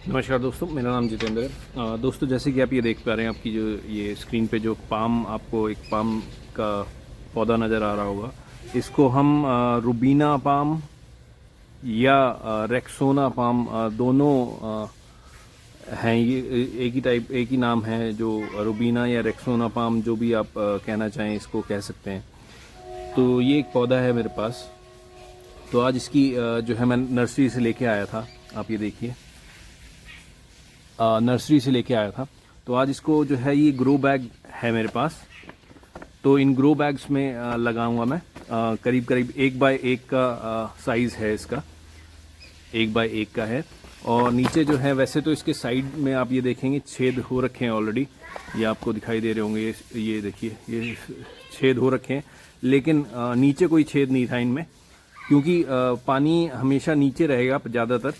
नमस्कार दोस्तों, मेरा नाम जितेंद्र है। दोस्तों, जैसे कि आप ये देख पा रहे हैं, आपकी जो ये स्क्रीन पे जो पाम, आपको एक पाम का पौधा नज़र आ रहा होगा। इसको हम रुबीना पाम या रेक्सोना पाम, दोनों हैं। ये एक ही नाम है, जो रुबीना या रेक्सोना पाम, जो भी आप कहना चाहें इसको कह सकते हैं। तो ये एक पौधा है मेरे पास। तो आज इसकी जो है मैं नर्सरी से लेके आया था। आप ये देखिए, नर्सरी से लेके आया था। तो आज इसको जो है, ये ग्रो बैग है मेरे पास। तो इन ग्रो बैग्स में लगाऊंगा मैं। करीब करीब 1x1 का साइज़ है इसका, 1x1 का है। और नीचे जो है, वैसे तो इसके साइड में आप ये देखेंगे छेद हो रखे हैं ऑलरेडी। ये आपको दिखाई दे रहे होंगे, ये देखिए, ये छेद हो रखे हैं। लेकिन नीचे कोई छेद नहीं था इनमें, क्योंकि पानी हमेशा नीचे रहेगा ज़्यादातर।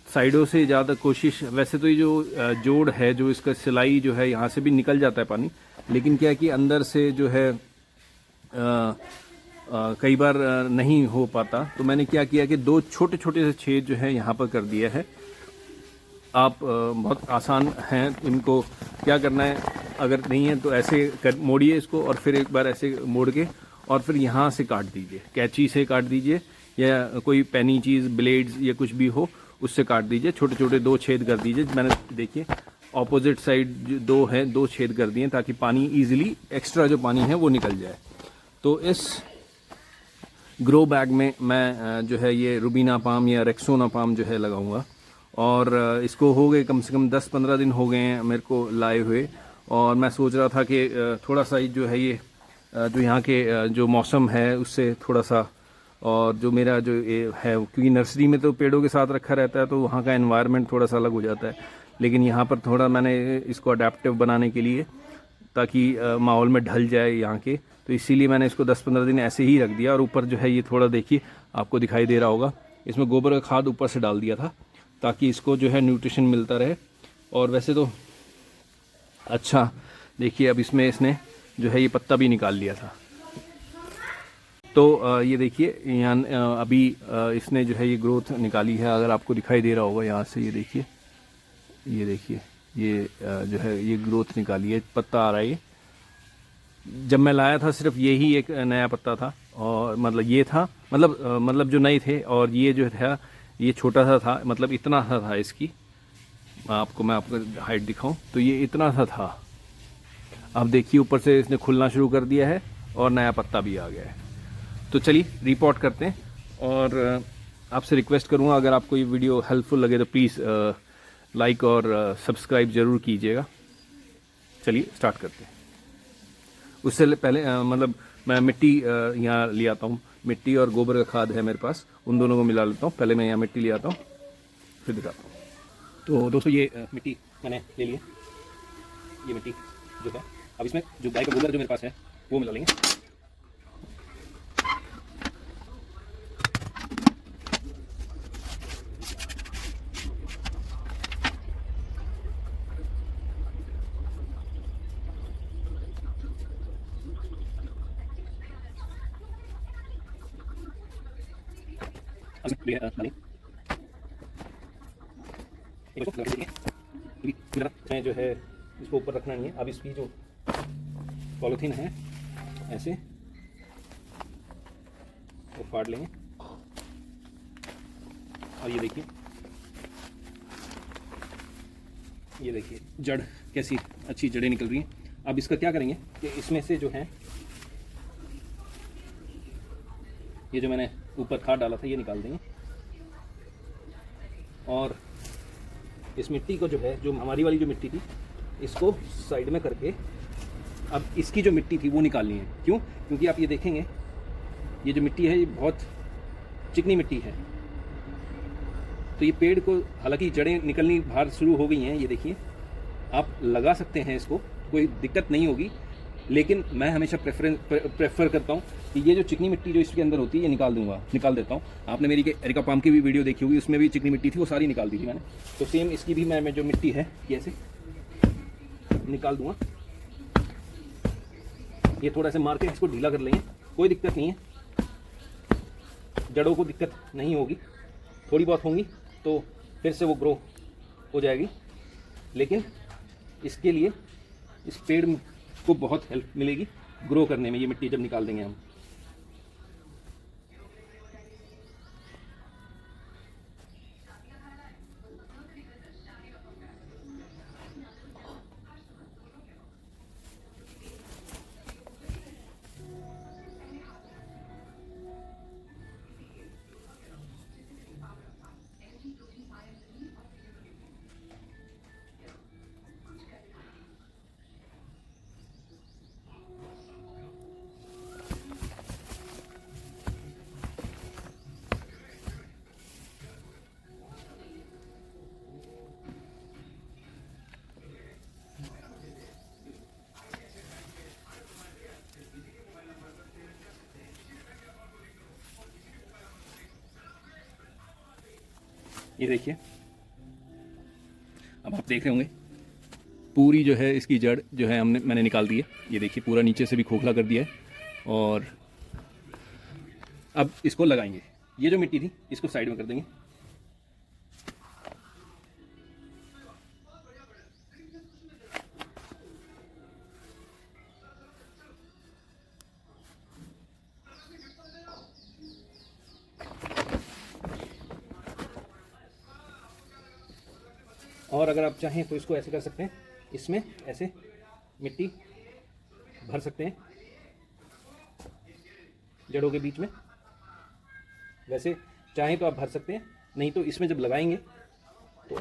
साइडों से ज़्यादा कोशिश, वैसे तो ये जो जोड़ है, जो इसका सिलाई जो है, यहाँ से भी निकल जाता है पानी। लेकिन क्या है कि अंदर से जो है कई बार नहीं हो पाता। तो मैंने क्या किया कि 2 छोटे छोटे से छेद जो है यहाँ पर कर दिया है। आप बहुत आसान हैं, इनको क्या करना है, अगर नहीं है तो ऐसे मोड़िए इसको, और फिर एक बार ऐसे मोड़ के, और फिर यहाँ से काट दीजिए, कैंची से काट दीजिए, या कोई पैनी चीज़, ब्लेड्स या कुछ भी हो, उससे काट दीजिए। छोटे छोटे 2 छेद कर दीजिए। मैंने देखिए ऑपोजिट साइड जो 2 है, 2 छेद कर दिए, ताकि पानी इजीली, एक्स्ट्रा जो पानी है वो निकल जाए। तो इस ग्रो बैग में मैं जो है ये रुबीना पाम या रेक्सोना पाम जो है लगाऊंगा। और इसको हो गए कम से कम 10-15 दिन हो गए हैं मेरे को लाए हुए। और मैं सोच रहा था कि थोड़ा सा जो है ये जो यहाँ के जो मौसम है उससे थोड़ा सा, और जो मेरा जो ये है, क्योंकि नर्सरी में तो पेड़ों के साथ रखा रहता है, तो वहाँ का एनवायरनमेंट थोड़ा सा अलग हो जाता है। लेकिन यहाँ पर थोड़ा मैंने इसको अडेप्टिव बनाने के लिए, ताकि माहौल में ढल जाए यहाँ के, तो इसीलिए मैंने इसको 10-15 दिन ऐसे ही रख दिया। और ऊपर जो है ये थोड़ा देखिए, आपको दिखाई दे रहा होगा, इसमें गोबर का खाद ऊपर से डाल दिया था, ताकि इसको जो है न्यूट्रिशन मिलता रहे। और वैसे तो अच्छा देखिए, अब इसमें इसने जो है ये पत्ता भी निकाल लिया था। तो ये देखिए, यहाँ अभी इसने जो है ये ग्रोथ निकाली है। अगर आपको दिखाई दे रहा होगा यहाँ से, ये देखिए, ये देखिए, ये जो है ये ग्रोथ निकाली है, पत्ता आ रहा है। ये जब मैं लाया था सिर्फ यही एक नया पत्ता था, और मतलब ये था, मतलब जो नए थे। और ये जो था ये छोटा सा था, मतलब इतना सा था इसकी। मैं आपको हाइट दिखाऊं तो ये इतना सा था। अब देखिए ऊपर से इसने खुलना शुरू कर दिया है, और नया पत्ता भी आ गया है। तो चलिए रिपोर्ट करते हैं। और आपसे रिक्वेस्ट करूँगा, अगर आपको ये वीडियो हेल्पफुल लगे तो प्लीज़ लाइक और सब्सक्राइब ज़रूर कीजिएगा। चलिए स्टार्ट करते हैं। उससे पहले मतलब मैं मिट्टी यहाँ ले आता हूँ। मिट्टी और गोबर का खाद है मेरे पास, उन दोनों को मिला लेता हूँ। पहले मैं यहाँ मिट्टी ले आता हूँ, फिर दिखाता हूँ। तो दोस्तों, ये मिट्टी मैंने ले ली है। ये मिट्टी जो है, अब इसमें जो गाय का गोबर जो मेरे पास है वो मिला लेंगे। मैं जो है इसको ऊपर रखना नहीं है। अब इसकी जो पॉलीथीन है, ऐसे वो फाड़ लेंगे। और ये देखिए, ये देखिए जड़ कैसी अच्छी जड़ें निकल रही हैं। अब इसका क्या करेंगे कि इसमें से जो है, ये जो मैंने ऊपर खाद डाला था ये निकाल देंगे। और इस मिट्टी को जो है, जो हमारी वाली जो मिट्टी थी, इसको साइड में करके अब इसकी जो मिट्टी थी वो निकालनी है। क्यों? क्योंकि आप ये देखेंगे, ये जो मिट्टी है ये बहुत चिकनी मिट्टी है। तो ये पेड़ को, हालांकि जड़ें निकलनी बाहर शुरू हो गई हैं, ये देखिए, आप लगा सकते हैं इसको, कोई दिक्कत नहीं होगी। लेकिन मैं हमेशा प्रेफर करता हूँ कि ये जो चिकनी मिट्टी जो इसके अंदर होती है ये निकाल देता हूँ। आपने मेरी एरिका पाम की भी वीडियो देखी होगी, उसमें भी चिकनी मिट्टी थी, वो सारी निकाल दी थी मैंने। तो सेम इसकी भी मैं जो मिट्टी है ये ऐसे निकाल दूंगा। ये थोड़ा सा मार के इसको ढीला कर लेंगे, कोई दिक्कत नहीं है, जड़ों को दिक्कत नहीं होगी। थोड़ी बहुत होंगी तो फिर से वो ग्रो हो जाएगी, लेकिन इसके लिए इस पेड़ को बहुत हेल्प मिलेगी ग्रो करने में, ये मिट्टी जब निकाल देंगे हम। ये देखिए, अब आप देख रहे होंगे पूरी जो है इसकी जड़ जो है मैंने निकाल दी है। ये देखिए पूरा नीचे से भी खोखला कर दिया है। और अब इसको लगाएंगे। ये जो मिट्टी थी इसको साइड में कर देंगे। और अगर आप चाहें तो इसको ऐसे कर सकते हैं, इसमें ऐसे मिट्टी भर सकते हैं जड़ों के बीच में। वैसे चाहें तो आप भर सकते हैं, नहीं तो इसमें जब लगाएंगे तो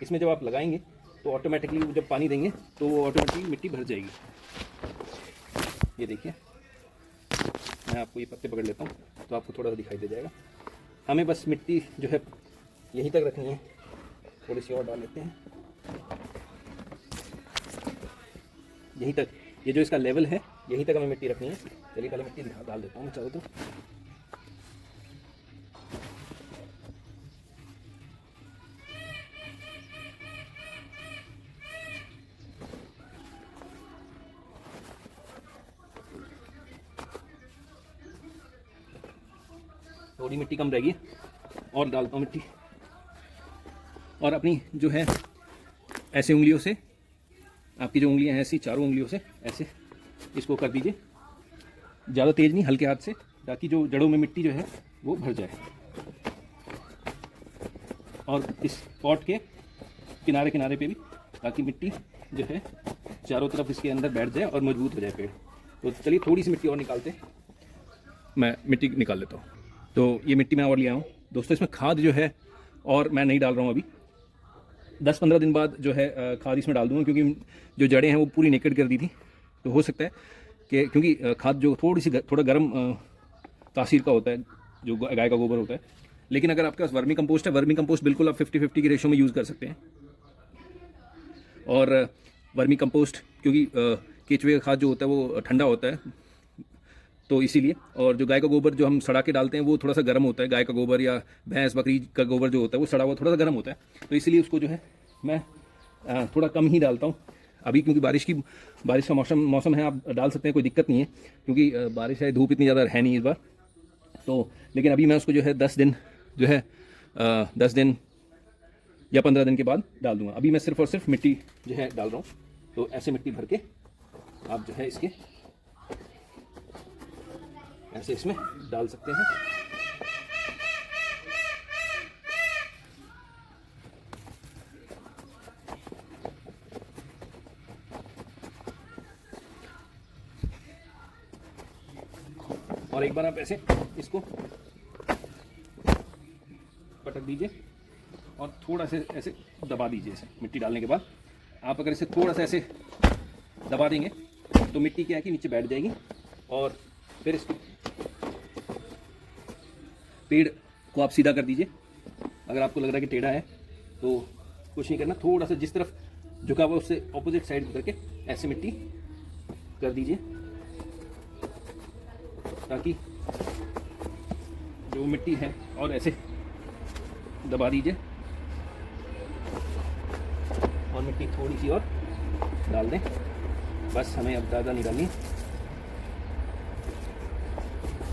इसमें जब आप लगाएंगे तो ऑटोमेटिकली जब पानी देंगे तो वो ऑटोमेटिकली मिट्टी भर जाएगी। ये देखिए, मैं आपको ये पत्ते पकड़ लेता हूँ तो आपको थोड़ा सा दिखाई दे जाएगा। हमें बस मिट्टी जो है यहीं तक रखनी है, थोड़ी सी और डाल लेते हैं यहीं तक। ये जो इसका लेवल है यहीं तक हमें मिट्टी रखनी है। चलिए पहले मिट्टी डाल देता हूँ मैं चाहूँ तो। थोड़ी मिट्टी कम रहेगी और डालता हूँ मिट्टी। और अपनी जो है ऐसे उंगलियों से, आपकी जो उंगलियां हैं ऐसी चारों उंगलियों से ऐसे इसको कर दीजिए, ज़्यादा तेज़ नहीं, हल्के हाथ से, ताकि जो जड़ों में मिट्टी जो है वो भर जाए। और इस पॉट के किनारे किनारे पे भी, ताकि मिट्टी जो है चारों तरफ इसके अंदर बैठ जाए और मजबूत हो जाए पेड़। तो चलिए थोड़ी सी मिट्टी और निकालते, मैं मिट्टी निकाल लेता हूँ। तो ये मिट्टी मैं और लिया हूँ दोस्तों। इसमें खाद जो है और मैं नहीं डाल रहा हूँ, अभी 10-15 दिन बाद जो है खाद इसमें डाल दूँगा, क्योंकि जो जड़ें हैं वो पूरी नेकेड कर दी थी। तो हो सकता है कि क्योंकि खाद जो थोड़ा गर्म तासीर का होता है, जो गाय का गोबर होता है। लेकिन अगर आपके पास वर्मी कंपोस्ट है, वर्मी कंपोस्ट बिल्कुल आप 50-50 की रेशो में यूज़ कर सकते हैं। और वर्मी कंपोस्ट क्योंकि केचुए का खाद जो होता है वो ठंडा होता है, तो इसीलिए। और जो गाय का गोबर जो हम सड़ा के डालते हैं वो थोड़ा सा गर्म होता है। गाय का गोबर या भैंस बकरी का गोबर जो होता है वो सड़ा हुआ थोड़ा सा गर्म होता है, तो इसीलिए उसको जो है मैं थोड़ा कम ही डालता हूँ अभी। क्योंकि बारिश का मौसम है, आप डाल सकते हैं, कोई दिक्कत नहीं है, क्योंकि बारिश है, धूप इतनी ज़्यादा है नहीं इस बार तो। लेकिन अभी मैं उसको जो है 10 दिन जो है 10 दिन या 15 दिन के बाद डाल दूँगा। अभी मैं सिर्फ और सिर्फ मिट्टी जो है डाल रहा हूँ। तो ऐसे मिट्टी भर के आप जो है इसके ऐसे इसमें डाल सकते हैं। और एक बार आप ऐसे इसको पटक दीजिए और थोड़ा से ऐसे दबा दीजिए। ऐसे मिट्टी डालने के बाद आप अगर इसे थोड़ा सा ऐसे दबा देंगे तो मिट्टी क्या है कि नीचे बैठ जाएगी। और फिर इसको पेड़ को आप सीधा कर दीजिए। अगर आपको लग रहा है कि टेढ़ा है तो कुछ नहीं करना, थोड़ा सा जिस तरफ झुका हुआ उससे ऑपोजिट साइड करके ऐसे मिट्टी कर दीजिए, ताकि जो मिट्टी है और ऐसे दबा दीजिए और मिट्टी थोड़ी सी और डाल दें। बस हमें अब ज़्यादा नहीं डालनी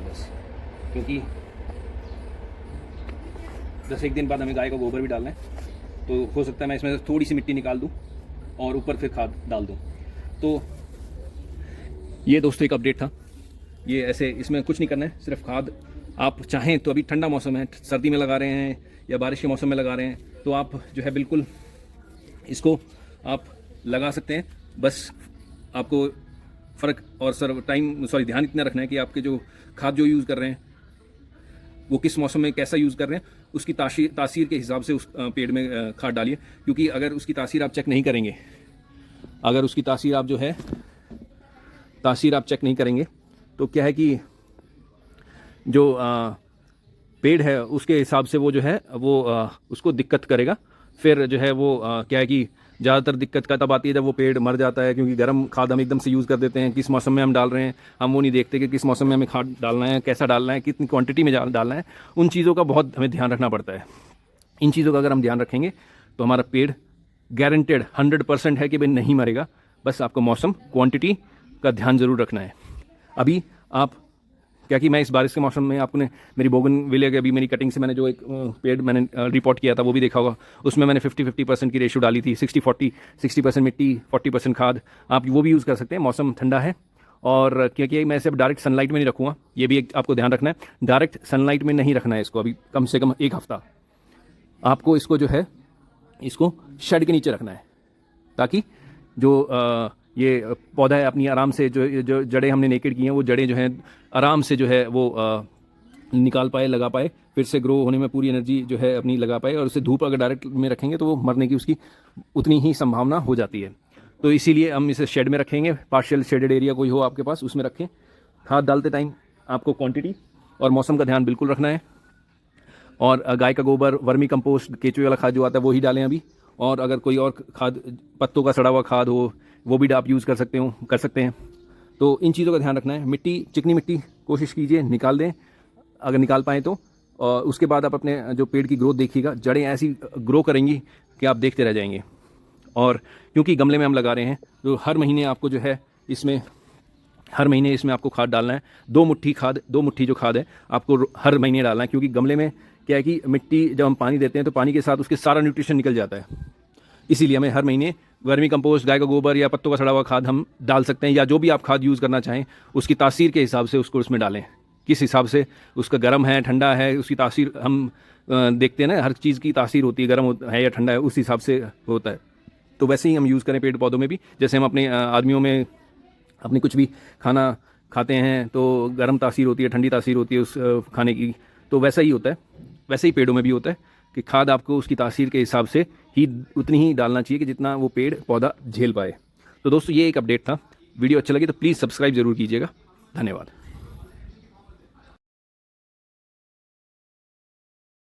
बस, क्योंकि 10 एक दिन बाद हमें गाय का गोबर भी डालना है। तो हो सकता है मैं इसमें थोड़ी सी मिट्टी निकाल दूँ और ऊपर फिर खाद डाल दूँ। तो ये दोस्तों एक अपडेट था। ये ऐसे इसमें कुछ नहीं करना है, सिर्फ खाद आप चाहें तो, अभी ठंडा मौसम है, सर्दी में लगा रहे हैं या बारिश के मौसम में लगा रहे हैं, तो आप जो है बिल्कुल इसको आप लगा सकते हैं। बस आपको फ़र्क और ध्यान इतना रखना है कि आपके जो खाद जो यूज़ कर रहे हैं वो किस मौसम में कैसा यूज़ कर रहे हैं, उसकी तासीर के हिसाब से उस पेड़ में खाद डालिए। क्योंकि अगर उसकी तासीर आप चेक नहीं करेंगे, अगर उसकी तासीर आप चेक नहीं करेंगे तो क्या है कि जो पेड़ है उसके हिसाब से वो जो है वो उसको दिक्कत करेगा। फिर जो है वो क्या है कि ज़्यादातर दिक्कत का तब आती है जब वो पेड़ मर जाता है, क्योंकि गर्म खाद हम एकदम से यूज़ कर देते हैं। किस मौसम में हम डाल रहे हैं हम वो नहीं देखते कि किस मौसम में हमें खाद डालना है, कैसा डालना है, कितनी क्वांटिटी में डालना है। उन चीज़ों का बहुत हमें ध्यान रखना पड़ता है। इन चीज़ों का अगर हम ध्यान रखेंगे तो हमारा पेड़ गारंटेड 100% है कि भाई नहीं मरेगा। बस आपको मौसम क्वांटिटी का ध्यान ज़रूर रखना है। अभी आप क्या कि मैं इस बारिश के मौसम में आपने मेरी बोगनविलिया की अभी मेरी कटिंग से मैंने जो एक पेड़ मैंने रिपोर्ट किया था वो भी देखा होगा। उसमें मैंने 50-50% की रेशो डाली थी, 60-40, 60% मिट्टी 40% खाद। आप वो भी यूज़ कर सकते हैं। मौसम ठंडा है और क्योंकि मैं इसे डायरेक्ट सनलाइट में नहीं रखूँगा, ये भी एक आपको ध्यान रखना है। डायरेक्ट सनलाइट में नहीं रखना है इसको, अभी कम से कम 1 हफ्ता आपको इसको जो है इसको शेड के नीचे रखना है, ताकि जो ये पौधा है अपनी आराम से जो जड़ें हमने नेकेड की हैं वो जड़ें जो हैं आराम से जो है वो निकाल पाए, लगा पाए, फिर से ग्रो होने में पूरी एनर्जी जो है अपनी लगा पाए। और उसे धूप अगर डायरेक्ट में रखेंगे तो वो मरने की उसकी उतनी ही संभावना हो जाती है। तो इसीलिए हम इसे शेड में रखेंगे। पार्शियल शेडेड एरिया कोई हो आपके पास उसमें रखें। खाद डालते टाइम आपको क्वांटिटी और मौसम का ध्यान बिल्कुल रखना है। और गाय का गोबर, वर्मी कंपोस्ट, केचुए वाला खाद जो आता है वो ही डालें अभी। और अगर कोई और खाद, पत्तों का सड़ा हुआ खाद हो वो भी आप यूज़ कर सकते हैं। तो इन चीज़ों का ध्यान रखना है। मिट्टी, चिकनी मिट्टी कोशिश कीजिए निकाल दें अगर निकाल पाएँ तो। और उसके बाद आप अपने जो पेड़ की ग्रोथ देखिएगा, जड़ें ऐसी ग्रो करेंगी कि आप देखते रह जाएंगे। और क्योंकि गमले में हम लगा रहे हैं तो हर महीने आपको जो है इसमें आपको खाद डालना है। 2 मुट्ठी जो खाद है आपको हर महीने डालना है। क्योंकि गमले में क्या है कि मिट्टी जब हम पानी देते हैं तो पानी के साथ उसके सारा न्यूट्रिशन निकल जाता है। इसीलिए हमें हर महीने वर्मी कंपोस्ट, गाय का गोबर या पत्तों का सड़ा हुआ खाद हम डाल सकते हैं, या जो भी आप खाद यूज़ करना चाहें उसकी तासीर के हिसाब से उसको उसमें डालें। किस हिसाब से उसका गर्म है, ठंडा है, उसकी तासीर हम देखते हैं ना, हर चीज़ की तासीर होती है, गर्म है या ठंडा है उस हिसाब से होता है। तो वैसे ही हम यूज़ करें पेड़ पौधों में भी। जैसे हम अपने आदमियों में अपनी कुछ भी खाना खाते हैं तो गर्म तासीर होती है, ठंडी तासीर होती है उस खाने की। तो वैसा ही होता है, वैसे ही पेड़ों में भी होता है कि खाद आपको उसकी तासीर के हिसाब से ही उतनी ही डालना चाहिए कि जितना वो पेड़ पौधा झेल पाए। तो दोस्तों ये एक अपडेट था। वीडियो अच्छा लगे तो प्लीज़ सब्सक्राइब ज़रूर कीजिएगा। धन्यवाद।